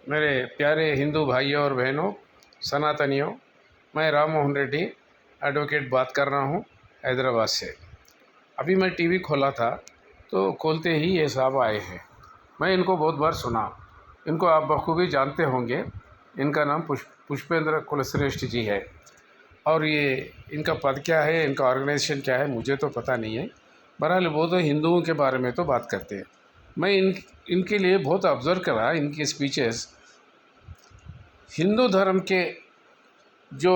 मेरे प्यारे हिंदू भाइयों और बहनों, सनातनियों, मैं राम मोहन रेड्डी एडवोकेट बात कर रहा हूँ हैदराबाद से। अभी मैं टीवी खोला था तो खोलते ही ये साहब आए हैं। मैं इनको बहुत बार सुना, इनको आप बखूबी जानते होंगे। इनका नाम पुष्पेंद्र कुलश्रेष्ठ जी है और ये इनका पद क्या है, इनका ऑर्गेनाइजेशन क्या है, मुझे तो पता नहीं है। बहरहाल वो तो हिंदुओं के बारे में तो बात करते हैं। मैं इनके लिए बहुत ऑब्ज़र्व करा इनकी स्पीचेस। हिंदू धर्म के जो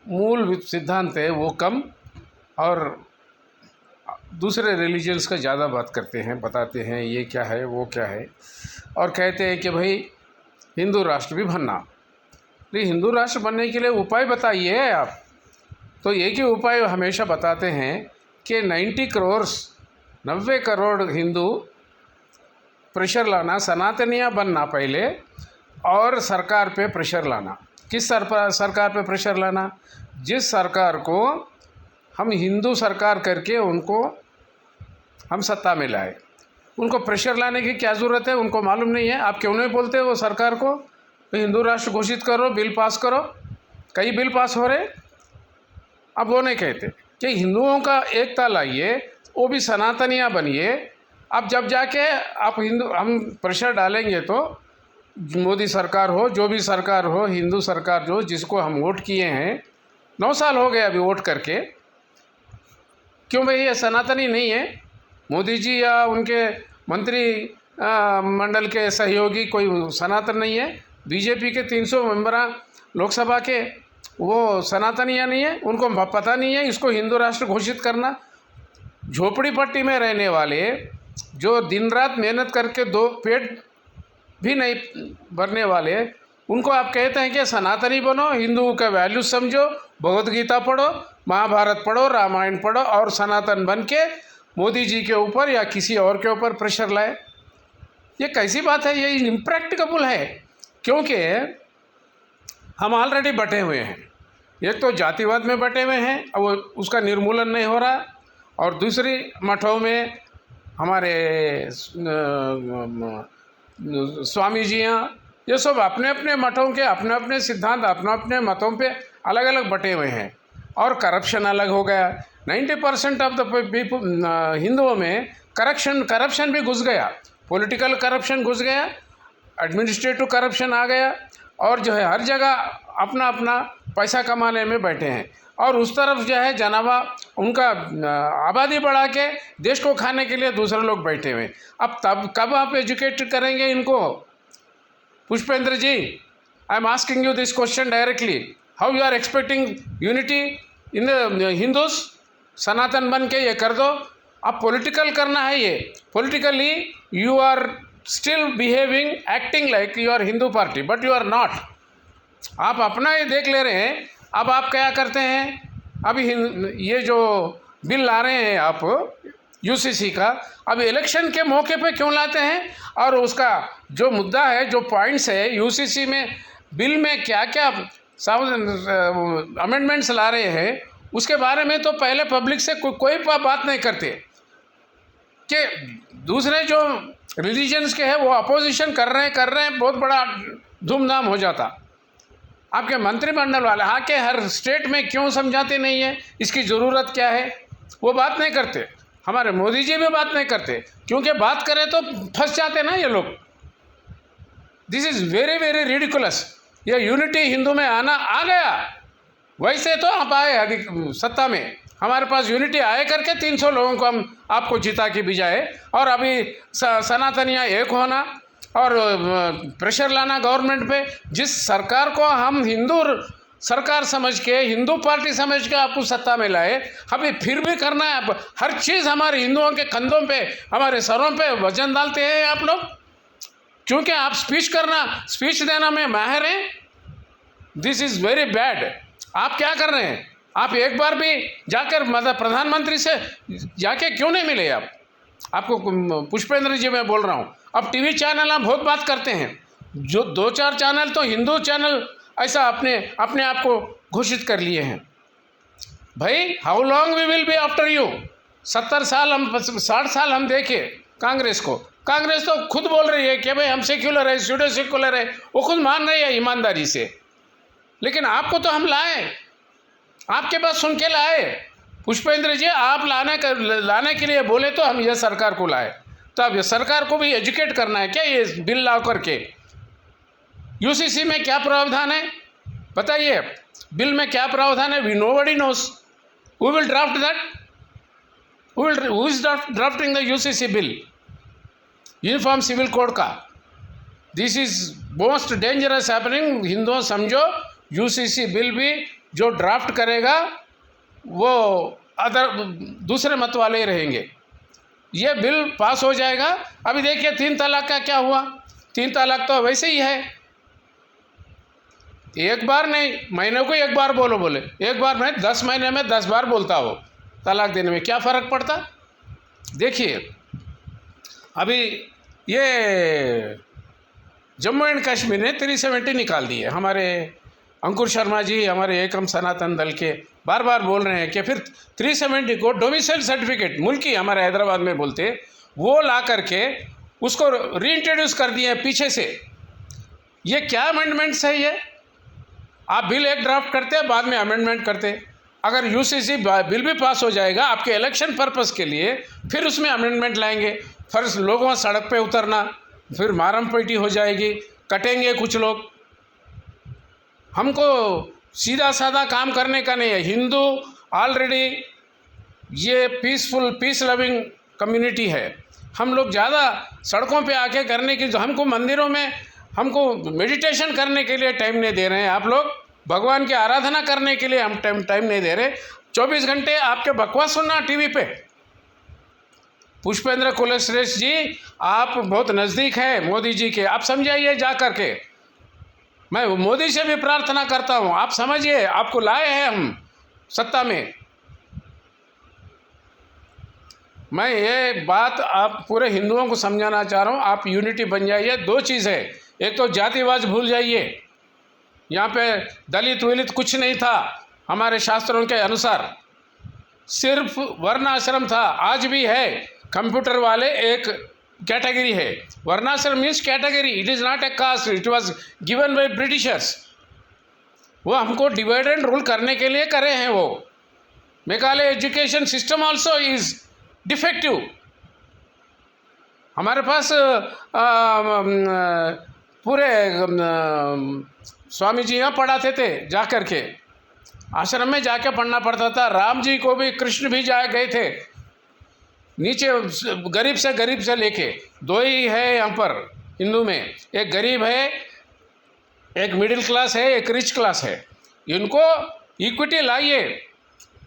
मूल सिद्धांत है वो कम, और दूसरे रिलीजन्स का ज़्यादा बात करते हैं, बताते हैं ये क्या है वो क्या है, और कहते हैं कि भाई हिंदू राष्ट्र भी बनना। नहीं, हिंदू राष्ट्र बनने के लिए उपाय बताइए आप। तो एक ही उपाय हमेशा बताते हैं कि 90 करोड़ हिंदू प्रेशर लाना, सनातनियाँ बनना पहले, और सरकार पे प्रेशर लाना। किस सरकार पे प्रेशर लाना? जिस सरकार को हम हिंदू सरकार करके उनको हम सत्ता में लाए, उनको प्रेशर लाने की क्या ज़रूरत है? उनको मालूम नहीं है। आप क्यों नहीं बोलते वो सरकार को तो हिंदू राष्ट्र घोषित करो, बिल पास करो? कई बिल पास हो रहे। अब वो नहीं कहते कि हिंदुओं का एकता लाइए, वो भी सनातनियाँ बनिए। अब जब जाके आप हम प्रेशर डालेंगे तो मोदी सरकार हो, जो भी सरकार हो, हिंदू सरकार जो जिसको हम वोट किए हैं, 9 साल हो गए अभी वोट करके, क्यों भाई ये सनातनी नहीं है? मोदी जी या उनके मंत्री मंडल के सहयोगी कोई सनातन नहीं है? बीजेपी के 300 मेंबर लोकसभा के वो सनातनियाँ नहीं है? उनको पता नहीं है इसको हिंदू राष्ट्र घोषित करना? झोपड़ी पट्टी में रहने वाले जो दिन रात मेहनत करके दो पेट भी नहीं भरने वाले, उनको आप कहते हैं कि सनातनी बनो, हिंदुओं का वैल्यू समझो, भगवद गीता पढ़ो, महाभारत पढ़ो, रामायण पढ़ो, और सनातन बन के मोदी जी के ऊपर या किसी और के ऊपर प्रेशर लाए। ये कैसी बात है? ये इम्प्रैक्टिकबल है, क्योंकि हम ऑलरेडी बटे हुए हैं। एक तो जातिवाद में बटे हुए हैं, वो उसका निर्मूलन नहीं हो रहा, और दूसरी मठों में हमारे स्वामी जियाँ, ये सब अपने अपने मठों के अपने अपने सिद्धांत, अपने अपने मतों पे अलग अलग बटे हुए हैं, और करप्शन अलग हो गया। 90% ऑफ द पीपल हिंदुओं में करप्शन भी घुस गया, पॉलिटिकल करप्शन घुस गया, एडमिनिस्ट्रेटिव करप्शन आ गया, और जो है हर जगह अपना अपना पैसा कमाने में बैठे हैं, और उस तरफ जो है जनाबा उनका आबादी बढ़ा के देश को खाने के लिए दूसरे लोग बैठे हुए। अब तब कब आप एजुकेट करेंगे इनको? Pushpendra ji, I am asking you this question directly, how you are expecting unity in the Hindus? Sanatan बन के ये कर दो। अब पॉलिटिकल करना है, ये politically you are still behaving, acting like you are Hindu party, but you are not. आप अपना ही देख ले रहे हैं। अब आप क्या करते हैं? अभी ये जो बिल ला रहे हैं आप यूसीसी का, अब इलेक्शन के मौके पे क्यों लाते हैं? और उसका जो मुद्दा है, जो पॉइंट्स है यूसीसी में, बिल में क्या क्या अमेंडमेंट्स ला रहे हैं, उसके बारे में तो पहले पब्लिक से कोई बात नहीं करते। कि दूसरे जो रिलीजन्स के हैं वो अपोजिशन कर रहे हैं, बहुत बड़ा धूमधाम हो जाता। आपके मंत्रिमंडल वाले हाँ के हर स्टेट में क्यों समझाते नहीं है, इसकी ज़रूरत क्या है, वो बात नहीं करते। हमारे मोदी जी भी बात नहीं करते, क्योंकि बात करें तो फंस जाते ना ये लोग। This is very very ridiculous. ये यूनिटी हिंदू में आना आ गया, वैसे तो आप आए अधिक सत्ता में, हमारे पास यूनिटी आए करके 300 लोगों को हम आपको जिता के भिजाए, और अभी सनातनियाँ एक होना और प्रेशर लाना गवर्नमेंट पे। जिस सरकार को हम हिंदू सरकार समझ के, हिंदू पार्टी समझ के आपको सत्ता में लाए, अभी फिर भी करना है। हर चीज़ हमारे हिंदुओं के कंधों पे, हमारे सरों पे वजन डालते हैं आप लोग, क्योंकि आप स्पीच देना में माहिर हैं। This is very bad. आप क्या कर रहे हैं? आप एक बार भी जाकर मतलब प्रधानमंत्री से जाके क्यों नहीं मिले? आपको पुष्पेंद्र जी मैं बोल रहा हूँ। अब टीवी चैनल आप बहुत बात करते हैं, जो 2-4 चैनल तो हिंदू चैनल ऐसा अपने आप को घोषित कर लिए हैं। भाई how long we will be after you? 60 साल हम देखे कांग्रेस को, कांग्रेस तो खुद बोल रही है कि भाई हम सेक्युलर है, स्यूडो सेक्युलर है, वो खुद मान रही है ईमानदारी से। लेकिन आपको तो हम लाए, आपके पास सुन के लाए। पुष्पेंद्र जी, आप लाने के लिए बोले तो हम ये सरकार को लाए। तो अब ये सरकार को भी एजुकेट करना है क्या, ये बिल ला करके। यूसीसी में क्या प्रावधान है बताइए, बिल में क्या प्रावधान है? We nobody knows. Who will draft that? Who is drafting the UCC bill? Uniform civil code का। This is most dangerous happening. हिंदुओं समझो, यूसीसी बिल भी जो ड्राफ्ट करेगा वो दूसरे मत वाले ही रहेंगे। ये बिल पास हो जाएगा। अभी देखिए 3 तलाक का क्या हुआ। 3 तलाक तो वैसे ही है, एक बार नहीं, महीने को एक बार बोले एक बार नहीं, 10 महीने में 10 बार बोलता हो। तलाक देने में क्या फ़र्क पड़ता? देखिए अभी ये जम्मू एंड कश्मीर ने 370 निकाल दी है। हमारे अंकुर शर्मा जी, हमारे एकम सनातन दल के, बार बार बोल रहे हैं कि फिर 370 को डोमिसाइल सर्टिफिकेट, मुल्की हमारे हैदराबाद में बोलते, वो ला करके उसको रीइंट्रोड्यूस कर दिए पीछे से। ये क्या अमेंडमेंट्स है ये? आप बिल एक ड्राफ्ट करते हैं, बाद में अमेंडमेंट करते। अगर यूसीसी बिल भी पास हो जाएगा आपके इलेक्शन पर्पस के लिए, फिर उसमें अमेंडमेंट लाएंगे। फर्स्ट लोगों सड़क पे उतरना, फिर मारम पीटी हो जाएगी, कटेंगे कुछ लोग। हमको सीधा साधा काम करने का नहीं है। हिंदू ऑलरेडी ये पीसफुल, पीस लविंग कम्युनिटी है। हम लोग ज़्यादा सड़कों पे आके करने की, जो हमको मंदिरों में, हमको मेडिटेशन करने के लिए टाइम नहीं दे रहे हैं आप लोग, भगवान की आराधना करने के लिए हम टाइम नहीं दे रहे। 24 घंटे आपके बकवास सुनना टीवी पे। पुष्पेंद्र कुलश्रेष्ठ जी, आप बहुत नज़दीक हैं मोदी जी के, आप समझाइए जा करके। मैं मोदी से भी प्रार्थना करता हूँ, आप समझिए, आपको लाए हैं हम सत्ता में। मैं ये बात आप पूरे हिंदुओं को समझाना चाह रहा हूँ, आप यूनिटी बन जाइए। 2 चीज़ है, एक तो जातिवाद भूल जाइए। यहाँ पे दलित विलित कुछ नहीं था हमारे शास्त्रों के अनुसार, सिर्फ वर्ण आश्रम था, आज भी है। कंप्यूटर वाले एक कैटेगरी है, वर्णाश्रम means category, it is not a caste, it was given by Britishers. वो हमको डिवाइड एंड रूल करने के लिए करे हैं वो। Meghalaya education system also is defective. हमारे पास पूरे स्वामी जी यहाँ पढ़ाते थे, जा कर के आश्रम में जाके पढ़ना पड़ता था। राम जी को भी, कृष्ण भी जा गए थे नीचे, गरीब से लेके। 2 ही है यहाँ पर हिंदू में, एक गरीब है, एक मिडिल क्लास है, एक रिच क्लास है। इनको इक्विटी लाइए,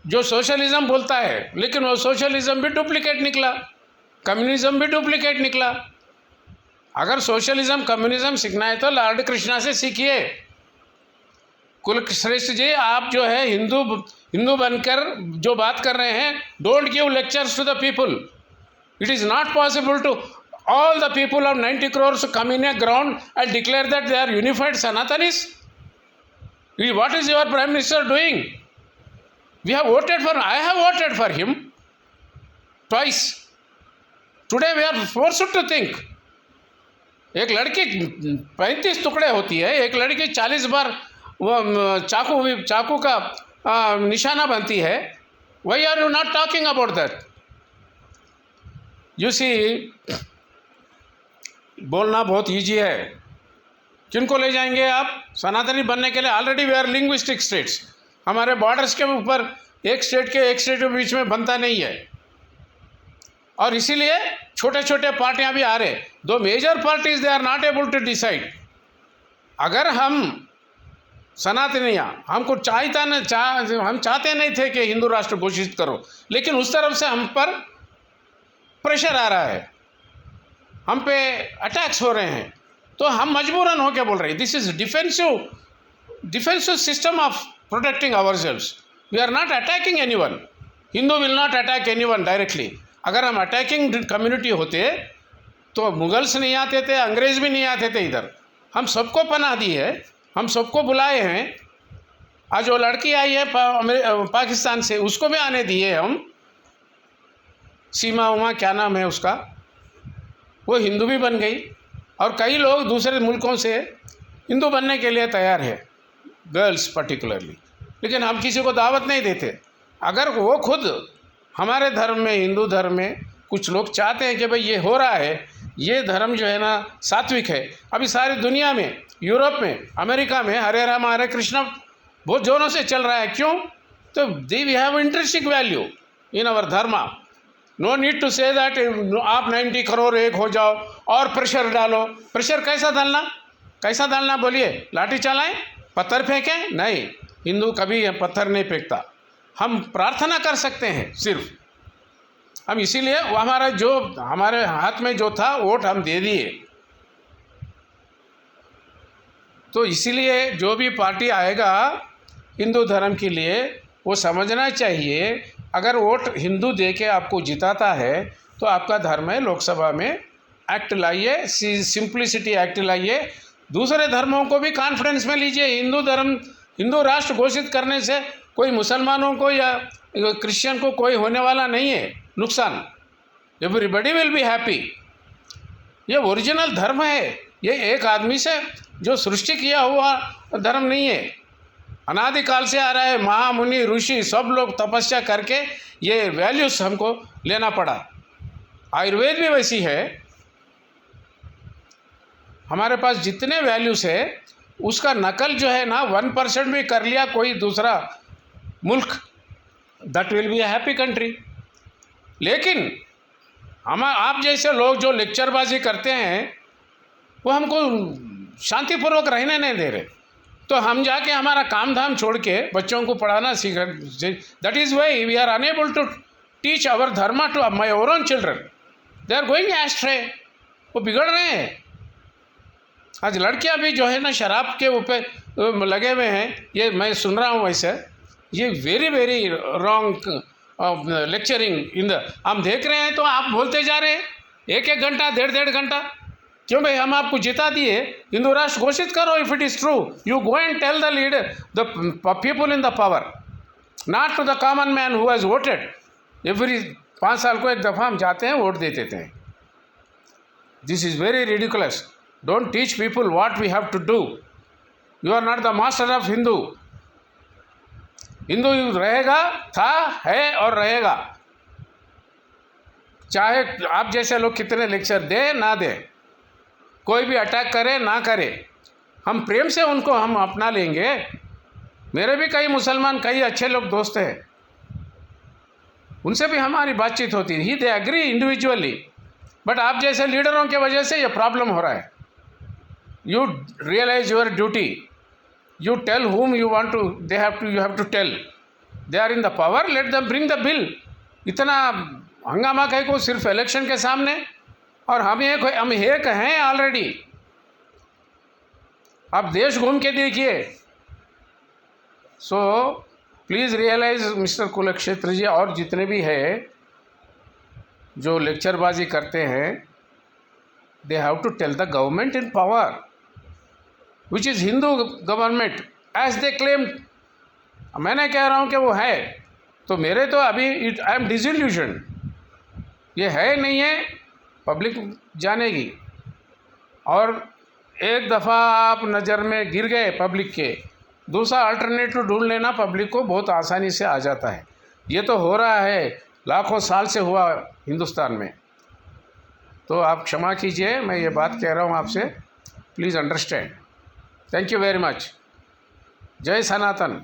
जो सोशलिज्म बोलता है, लेकिन वो सोशलिज्म भी डुप्लीकेट निकला, कम्युनिज्म भी डुप्लीकेट निकला। अगर सोशलिज्म कम्युनिज्म सीखना है तो लॉर्ड कृष्णा से सीखिए। कुलश्रेष्ठ जी, आप जो है हिंदू बनकर जो बात कर रहे हैं, don't give lectures to the people. It is not possible to all the people of 90 crores come in a ground and declare that they are unified Sanatanis. What is your Prime Minister doing? We have voted for, I have voted for him twice. Today we are forced to think. एक लड़की 35 टुकड़े होती है, एक लड़की 40 बार वो चाकू का निशाना बनती है। Why are you not talking about that? You see, बोलना बहुत ईजी है। किनको ले जाएंगे आप सनातनी बनने के लिए? Already we are linguistic states. हमारे बॉर्डर्स के ऊपर एक स्टेट के बीच में बनता नहीं है, और इसीलिए छोटे छोटे पार्टियां भी आ रहे। 2 major parties they are not able to decide. अगर हम सनातनियाँ, हमको हम चाहते नहीं थे कि हिंदू राष्ट्र घोषित करो, लेकिन उस तरफ से हम पर प्रेशर आ रहा है, हम पे अटैक्स हो रहे हैं, तो हम मजबूरन होकर बोल रहे हैं। This is defensive system of protecting ourselves. We are not attacking anyone. Hindu will not attack anyone directly. अगर हम अटैकिंग कम्युनिटी होते तो मुगल्स नहीं आते थे, अंग्रेज भी नहीं आते थे इधर। हम सबको पनाह दी है, हम सबको बुलाए हैं। आज जो लड़की आई है पाकिस्तान से, उसको भी आने दिए हम, सीमा उमा क्या नाम है उसका, वो हिंदू भी बन गई, और कई लोग दूसरे मुल्कों से हिंदू बनने के लिए तैयार है, गर्ल्स पर्टिकुलरली, लेकिन हम किसी को दावत नहीं देते। अगर वो खुद हमारे धर्म में, हिंदू धर्म में कुछ लोग चाहते हैं कि भाई ये हो रहा है, ये धर्म जो है ना सात्विक है, अभी सारी दुनिया में, यूरोप में, अमेरिका में हरे राम हरे कृष्ण बहुत जोरों से चल रहा है। क्यों? तो we have intrinsic value in our dharma. No need to say that आप 90 करोड़ एक हो जाओ और प्रेशर डालो। प्रेशर कैसा डालना बोलिए? लाठी चलाएं, पत्थर फेंकें? नहीं, हिंदू कभी पत्थर नहीं फेंकता। हम प्रार्थना कर सकते हैं सिर्फ। हम इसीलिए हमारे हाथ में जो था वोट हम दे दिए। तो इसीलिए जो भी पार्टी आएगा हिंदू धर्म के लिए, वो समझना चाहिए अगर वोट हिंदू दे के आपको जिताता है तो आपका धर्म है, लोकसभा में एक्ट लाइए, सिंप्लिसिटी एक्ट लाइए, दूसरे धर्मों को भी कॉन्फिडेंस में लीजिए। हिंदू राष्ट्र घोषित करने से कोई मुसलमानों को या क्रिश्चियन को कोई होने वाला नहीं है नुकसान। Everybody will be happy. ये ओरिजिनल धर्म है, ये एक आदमी से जो सृष्टि किया हुआ धर्म नहीं है, अनादिकाल से आ रहा है। महामुनि ऋषि सब लोग तपस्या करके ये वैल्यूज हमको लेना पड़ा। आयुर्वेद भी वैसी है। हमारे पास जितने वैल्यूज है उसका नकल जो है ना 1% भी कर लिया कोई दूसरा मुल्क, that will be a happy country. लेकिन आप जैसे लोग जो लेक्चरबाजी करते हैं वो हमको शांतिपूर्वक रहने नहीं दे रहे। तो हम जाके हमारा काम धाम छोड़ के बच्चों को पढ़ाना सीख, that is why we are unable to teach our dharma to my own children. They are going astray, वो बिगड़ रहे हैं। आज लड़कियां भी जो है ना शराब के ऊपर लगे हुए हैं, ये मैं सुन रहा हूँ। वैसे ये very very wrong lecturing in the, हम देख रहे हैं तो आप बोलते जा रहे हैं 1-1 घंटा, 1.5 घंटा। क्यों भाई? हम आपको जिता दिए, हिंदू राष्ट्र घोषित करो। If it is true you go and tell the leader, the people in the power, not to the common man who has voted. Every 5 साल को एक दफ़ा हम जाते हैं, वोट दे देते हैं। This is very ridiculous. Don't teach people what we have to do. You are not the master of Hindu. Hindu रहेगा, था, है और रहेगा, चाहे आप जैसे लोग कितने लेक्चर दे ना दे, कोई भी अटैक करे ना करे, हम प्रेम से उनको हम अपना लेंगे। मेरे भी कई मुसलमान, कई अच्छे लोग दोस्त हैं, उनसे भी हमारी बातचीत होती है, ही दे एग्री इंडिविजुअली। बट आप जैसे लीडरों की वजह से ये प्रॉब्लम हो रहा है। You realise your duty, you tell whom you want to, you have to tell. They are in the power, let them bring the bill. इतना हंगामा कहे को सिर्फ इलेक्शन के सामने, और हम एक हैं ऑलरेडी। आप देश घूम के देखिए। So please realise mister Kulkshetra ji और जितने भी है जो लेक्चरबाजी करते हैं, they have to tell the government in power which is Hindu government as they claim। मैंने कह रहा हूँ कि वो है, तो मेरे तो अभी आई एम डिसइल्यूशन, ये है नहीं है, पब्लिक जानेगी। और एक दफ़ा आप नज़र में गिर गए पब्लिक के, दूसरा अल्टरनेटिव ढूंढ लेना पब्लिक को बहुत आसानी से आ जाता है। ये तो हो रहा है, लाखों साल से हुआ हिंदुस्तान में। तो आप क्षमा कीजिए, मैं ये बात कह रहा हूँ आपसे, please understand. Thank you very much. जय सनातन।